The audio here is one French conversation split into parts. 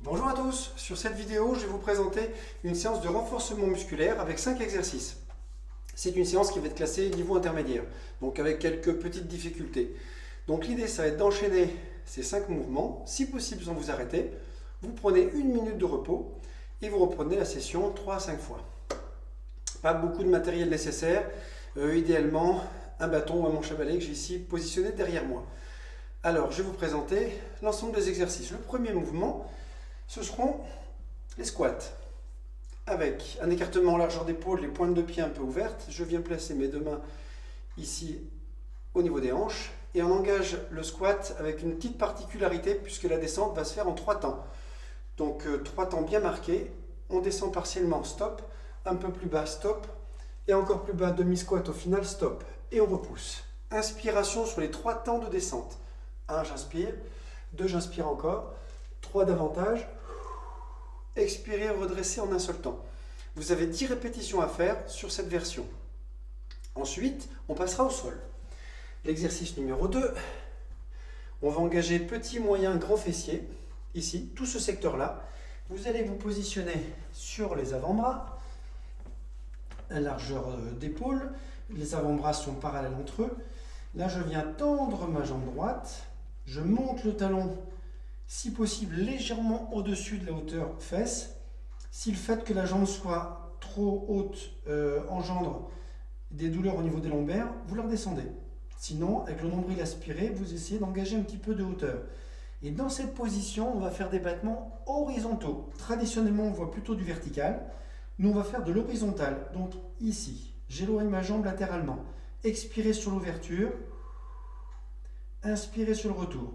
Bonjour à tous, sur cette vidéo je vais vous présenter une séance de renforcement musculaire avec 5 exercices. C'est une séance qui va être classée niveau intermédiaire, donc avec quelques petites difficultés. Donc l'idée ça va être d'enchaîner ces 5 mouvements, si possible sans vous arrêter. Vous prenez une minute de repos et vous reprenez la session 3 à 5 fois. Pas beaucoup de matériel nécessaire, idéalement un bâton ou un manche à balai que j'ai ici positionné derrière moi. Alors je vais vous présenter l'ensemble des exercices. Le premier mouvement, ce seront les squats. Avec un écartement en largeur d'épaule, les pointes de pied un peu ouvertes, je viens placer mes deux mains ici au niveau des hanches et on engage le squat avec une petite particularité puisque la descente va se faire en 3 temps. Donc 3 temps bien marqués, on descend partiellement, stop, un peu plus bas, stop, et encore plus bas, demi-squat au final, stop, et on repousse. Inspiration sur les 3 temps de descente. 1, j'inspire, 2, j'inspire encore, 3 davantage, expirez, redressez en un seul temps. Vous avez 10 répétitions à faire sur cette version. Ensuite, on passera au sol. L'exercice numéro 2, on va engager petit, moyen, grand fessier. Ici, tout ce secteur-là. Vous allez vous positionner sur les avant-bras, à largeur d'épaule. Les avant-bras sont parallèles entre eux. Là, je viens tendre ma jambe droite. Je monte le talon, si possible, légèrement au-dessus de la hauteur fesse. Si le fait que la jambe soit trop haute engendre des douleurs au niveau des lombaires, vous la redescendez. Sinon, avec le nombril aspiré, vous essayez d'engager un petit peu de hauteur. Et dans cette position, on va faire des battements horizontaux. Traditionnellement, on voit plutôt du vertical. Nous, on va faire de l'horizontal. Donc ici, j'éloigne ma jambe latéralement. Expirez sur l'ouverture. Inspirez sur le retour.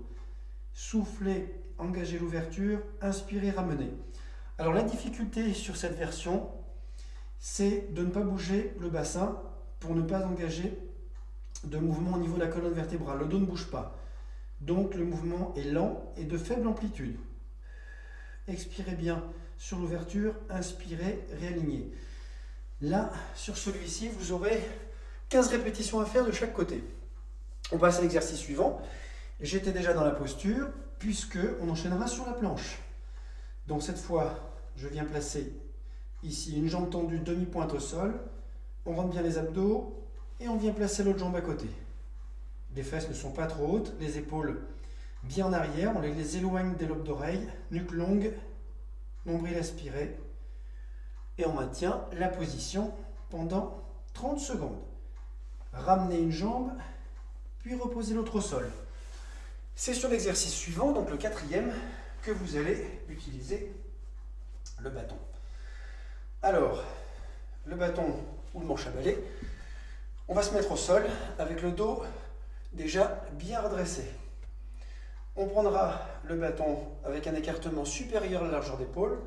Soufflez, engagez l'ouverture. Inspirez, ramenez. Alors la difficulté sur cette version, c'est de ne pas bouger le bassin pour ne pas engager de mouvement au niveau de la colonne vertébrale. Le dos ne bouge pas. Donc le mouvement est lent et de faible amplitude. Expirez bien sur l'ouverture, inspirez, réalignez. Là, sur celui-ci, vous aurez 15 répétitions à faire de chaque côté. On passe à l'exercice suivant. J'étais déjà dans la posture, puisque on enchaînera sur la planche. Donc cette fois, je viens placer ici une jambe tendue, demi-pointe au sol. On rentre bien les abdos et on vient placer l'autre jambe à côté. Les fesses ne sont pas trop hautes, les épaules bien en arrière, on les éloigne des lobes d'oreilles, nuque longue, nombril aspiré. Et on maintient la position pendant 30 secondes. Ramenez une jambe, puis reposez l'autre au sol. C'est sur l'exercice suivant, donc le 4e, que vous allez utiliser le bâton. Alors, le bâton ou le manche à balai, on va se mettre au sol avec le dos déjà bien redressé. On prendra le bâton avec un écartement supérieur à la largeur d'épaule,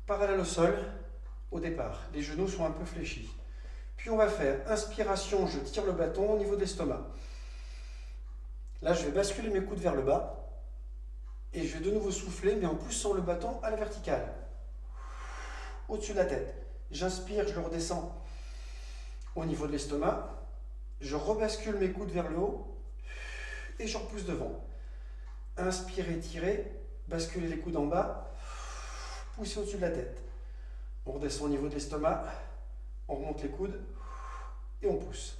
parallèle au sol au départ. Les genoux sont un peu fléchis. Puis on va faire inspiration, je tire le bâton au niveau de l'estomac. Là, je vais basculer mes coudes vers le bas et je vais de nouveau souffler, mais en poussant le bâton à la verticale, au-dessus de la tête. J'inspire, je le redescends au niveau de l'estomac. Je rebascule mes coudes vers le haut et je repousse devant. Inspirez, tirez, basculez les coudes en bas, poussez au-dessus de la tête. On redescend au niveau de l'estomac, on remonte les coudes et on pousse.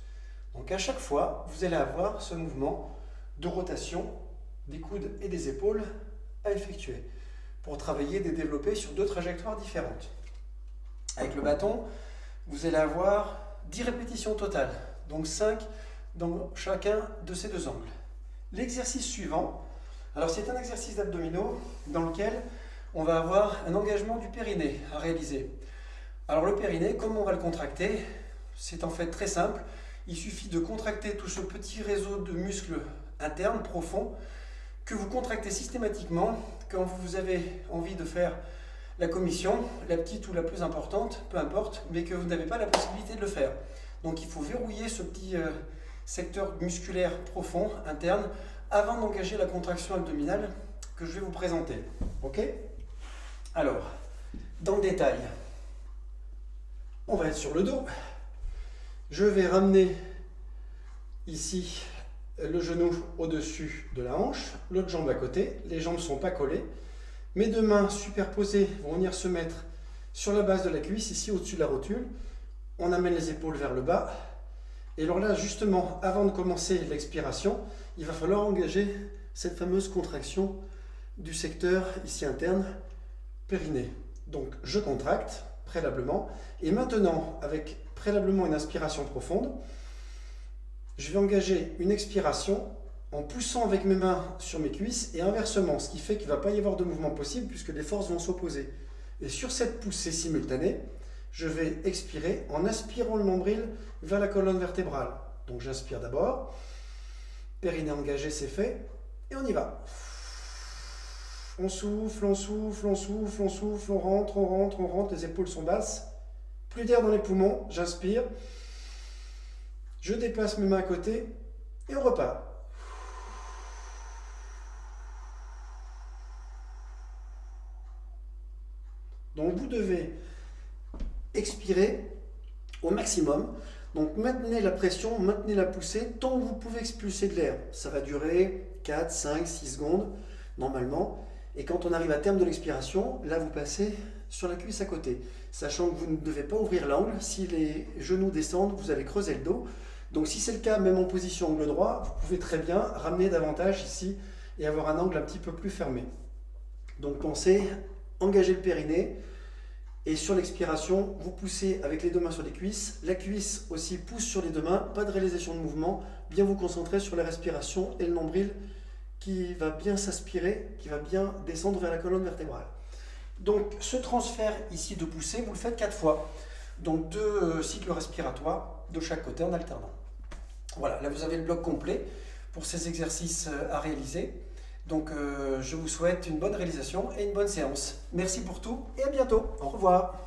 Donc à chaque fois, vous allez avoir ce mouvement de rotation des coudes et des épaules à effectuer pour travailler et développer sur 2 trajectoires différentes. Avec le bâton, vous allez avoir 10 répétitions totales, donc 5 dans chacun de ces 2 angles. L'exercice suivant, alors c'est un exercice d'abdominaux dans lequel on va avoir un engagement du périnée à réaliser. Alors le périnée, comment on va le contracter? C'est en fait très simple. Il suffit de contracter tout ce petit réseau de muscles internes, profonds, que vous contractez systématiquement quand vous avez envie de faire la commission, la petite ou la plus importante, peu importe, mais que vous n'avez pas la possibilité de le faire. Donc il faut verrouiller ce petit secteur musculaire profond, interne, avant d'engager la contraction abdominale que je vais vous présenter. Ok? Alors, dans le détail, on va être sur le dos. Je vais ramener ici le genou au-dessus de la hanche, l'autre jambe à côté. Les jambes ne sont pas collées. Mes deux mains superposées vont venir se mettre sur la base de la cuisse, ici au-dessus de la rotule. On amène les épaules vers le bas. Et alors là, justement, avant de commencer l'expiration, il va falloir engager cette fameuse contraction du secteur ici interne, périnée. Donc je contracte préalablement. Et maintenant, avec préalablement une inspiration profonde, je vais engager une expiration en poussant avec mes mains sur mes cuisses et inversement, ce qui fait qu'il ne va pas y avoir de mouvement possible puisque les forces vont s'opposer. Et sur cette poussée simultanée, je vais expirer en aspirant le nombril vers la colonne vertébrale. Donc j'inspire d'abord, périnée engagé, c'est fait, et on y va. On souffle, on souffle, on souffle, on souffle, on rentre, on rentre, on rentre, les épaules sont basses. Plus d'air dans les poumons, j'inspire. Je déplace mes mains à côté et on repart. Donc vous devez expirer au maximum. Donc maintenez la pression, maintenez la poussée tant que vous pouvez expulser de l'air. Ça va durer 4, 5, 6 secondes normalement. Et quand on arrive à terme de l'expiration, là vous passez sur la cuisse à côté. Sachant que vous ne devez pas ouvrir l'angle. Si les genoux descendent, vous allez creuser le dos. Donc si c'est le cas, même en position angle droit, vous pouvez très bien ramener davantage ici et avoir un angle un petit peu plus fermé. Donc pensez, engagez le périnée et sur l'expiration, vous poussez avec les deux mains sur les cuisses. La cuisse aussi pousse sur les deux mains, pas de réalisation de mouvement. Bien vous concentrer sur la respiration et le nombril qui va bien s'aspirer, qui va bien descendre vers la colonne vertébrale. Donc ce transfert ici de poussée, vous le faites 4 fois. Donc 2 cycles respiratoires de chaque côté en alternant. Voilà, là vous avez le bloc complet pour ces exercices à réaliser. Donc je vous souhaite une bonne réalisation et une bonne séance. Merci pour tout et à bientôt. Au revoir.